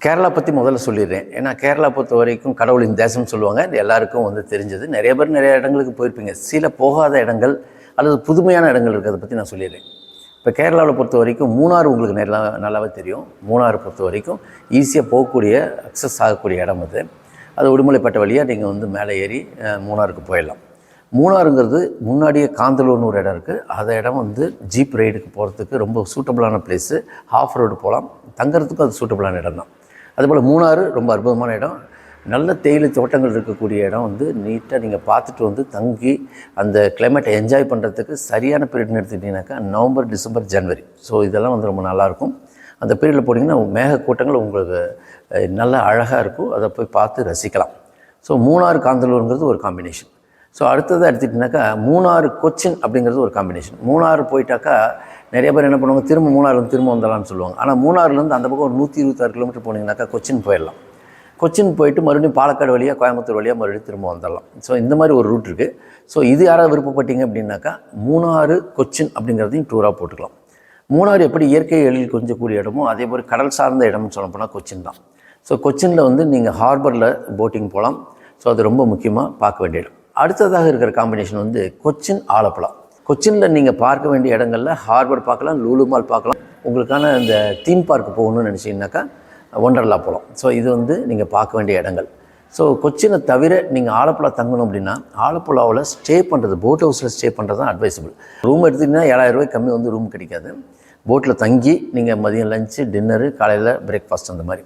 கேரளா பற்றி முதல்ல சொல்லிடுறேன். ஏன்னா கேரளா பொறுத்த வரைக்கும் கடவுளின் தேசம்னு சொல்லுவாங்க. இது எல்லாருக்கும் தெரிஞ்சது. நிறைய பேர் நிறைய இடங்களுக்கு போயிருப்பீங்க. சில போகாத இடங்கள் அல்லது புதுமையான இடங்கள் இருக்கிறத பற்றி நான் சொல்லிடுறேன். இப்போ கேரளாவில் பொறுத்த வரைக்கும் மூணாறு உங்களுக்கு நல்லாவே தெரியும். மூணாறு பொறுத்த வரைக்கும் ஈஸியாக போகக்கூடிய அக்சஸ் ஆகக்கூடிய இடம் அது உடுமலைப்பேட்டை வழியாக நீங்கள் மேலே ஏறி மூணாறுக்கு போயிடலாம். மூணாறுங்கிறது முன்னாடியே காந்தலூர்னு ஒரு இடம் இருக்குது. அந்த இடம் ஜீப் ரைடுக்கு போகிறதுக்கு ரொம்ப சூட்டபுளான பிளேஸு. ஹாஃப் ரோடு போகலாம், தங்குறதுக்கும் அது சூட்டபுளான இடம் தான். அதுபோல் மூணாறு ரொம்ப அற்புதமான இடம். நல்ல தேயிலை தோட்டங்கள் இருக்கக்கூடிய இடம் நீட்டாக நீங்கள் பார்த்துட்டு தங்கி அந்த கிளைமேட்டை என்ஜாய் பண்ணுறதுக்கு சரியான பீரியட்னு எடுத்துக்கிட்டிங்கனாக்கா நவம்பர், டிசம்பர், ஜனவரி. ஸோ இதெல்லாம் ரொம்ப நல்லாயிருக்கும். அந்த பீரியடில் போனீங்கன்னா மேகக்கூட்டங்கள் உங்களுக்கு நல்லா அழகாக இருக்கும். அதை போய் பார்த்து ரசிக்கலாம். ஸோ மூணாறு காந்தலூருங்கிறது ஒரு காம்பினேஷன். ஸோ அடுத்ததாக எடுத்துக்கிட்டிங்கனாக்கா மூணாறு கொச்சின் அப்படிங்கிறது ஒரு காம்பினேஷன். மூணாறு போயிட்டாக்கா நிறைய பேர் என்ன பண்ணுவாங்க, திரும்ப மூணாறுலேருந்து திரும்ப வந்துடலாம்னு சொல்லுவாங்க. ஆனால் மூணாறுலேருந்து அந்த பக்கம் ஒரு 126 கிலோமீட்டர் போனீங்கன்னாக்கா கொச்சின் போயிடலாம். கொச்சின் போயிட்டு மறுபடியும் பாலக்காடு வழியாக, கோயம்புத்தூர் வழியாக மறுபடியும் திரும்ப வந்துடலாம். ஸோ இந்த மாதிரி ஒரு ரூட் இருக்குது. ஸோ இது யாராவது விருப்பப்பட்டீங்க அப்படின்னாக்கா மூணாறு கொச்சின் அப்படிங்கிறதையும் டூராக போட்டுக்கலாம். மூணாறு எப்படி இயற்கை எழில் கொஞ்சக்கூடிய இடமோ அதே மாதிரி கடல் சார்ந்த இடம்னு சொல்ல போனால் கொச்சின் தான். ஸோ கொச்சினில் நீங்கள் ஹார்பரில் போட்டிங் போகலாம். ஸோ அது ரொம்ப முக்கியமாக பார்க்க வேண்டிய இடம். அடுத்ததாக இருக்கிற காம்பினேஷன் கொச்சின், ஆலப்புழா. கொச்சினில் நீங்கள் பார்க்க வேண்டிய இடங்களில் ஹார்பர் பார்க்கலாம், லூலு மால் பார்க்கலாம். உங்களுக்கான இந்த தீம் பார்க் போகணும்னு நினச்சிங்கனாக்கா ஒண்டர்லா போகலாம். ஸோ இது நீங்கள் பார்க்க வேண்டிய இடங்கள். ஸோ கொச்சினை தவிர நீங்கள் ஆலப்புழா தங்கணும் அப்படின்னா ஆலப்புழாவில் ஸ்டே பண்ணுறது, போட் ஹவுஸில் ஸ்டே பண்ணுறது தான் அட்வைசபிள். ரூம் எடுத்திங்கன்னா 7000 ரூபாய் கம்மி ரூம் கிடைக்காது. போட்டில் தங்கி நீங்கள் மதியம் லஞ்சு, டின்னரு, காலையில் பிரேக்ஃபாஸ்ட் அந்த மாதிரி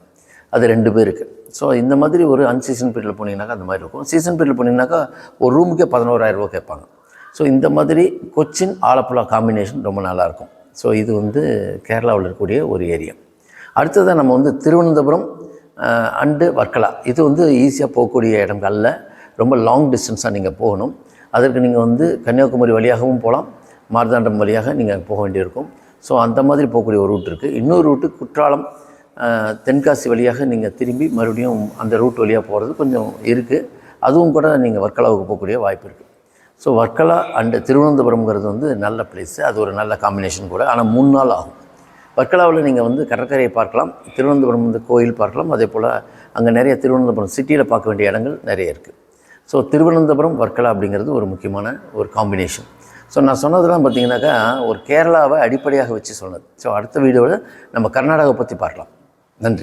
அது 2 பேருக்கு. ஸோ இந்த மாதிரி ஒரு அன்சீசன் பீரியடில் போனீங்கன்னாக்கா அந்த மாதிரி இருக்கும். சீசன் பீரியடில் போனீங்கன்னாக்கா ஒரு ரூமுக்கே 11,000 ரூபா கேட்பாங்க. ஸோ இந்த மாதிரி கொச்சின், ஆலப்புழா காம்பினேஷன் ரொம்ப நல்லாயிருக்கும். ஸோ இது கேரளாவில் இருக்கக்கூடிய ஒரு ஏரியா. அடுத்ததாக நம்ம திருவனந்தபுரம் அண்டு வர்க்கலா. இது ஈஸியாக போகக்கூடிய இடங்கள் அல்ல. ரொம்ப லாங் டிஸ்டன்ஸாக நீங்கள் போகணும். அதற்கு நீங்கள் கன்னியாகுமரி வழியாகவும் போகலாம், மார்த்தாண்டம் வழியாக நீங்கள் போக வேண்டியிருக்கும். ஸோ அந்த மாதிரி போகக்கூடிய ஒரு ரூட் இருக்குது. இன்னொரு ரூட்டு குற்றாலம், தென்காசி வழியாக நீங்கள் திரும்பி மறுபடியும் அந்த ரூட் வழியாக போகிறது கொஞ்சம் இருக்குது. அதுவும் கூட நீங்கள் வர்க்கலாவுக்கு போகக்கூடிய வாய்ப்பு இருக்குது. ஸோ வர்க்கலா அண்டு திருவனந்தபுரம்ங்கிறது நல்ல பிளேஸு. அது ஒரு நல்ல காம்பினேஷன் கூட. ஆனால் 3 நாள் ஆகும். வர்க்கலாவில் நீங்கள் கடற்கரையை பார்க்கலாம், திருவனந்தபுரம் கோயில் பார்க்கலாம். அதே போல் அங்கே நிறைய திருவனந்தபுரம் சிட்டியில் பார்க்க வேண்டிய இடங்கள் நிறைய இருக்குது. ஸோ திருவனந்தபுரம், வர்க்கலா அப்படிங்கிறது ஒரு முக்கியமான ஒரு காம்பினேஷன். ஸோ நான் சொன்னதெல்லாம் பார்த்திங்கனாக்கா ஒரு கேரளாவை அடிப்படையாக வச்சு சொன்னது. ஸோ அடுத்த வீடியோவில் நம்ம கர்நாடகாவை பற்றி பார்க்கலாம். நன்றி.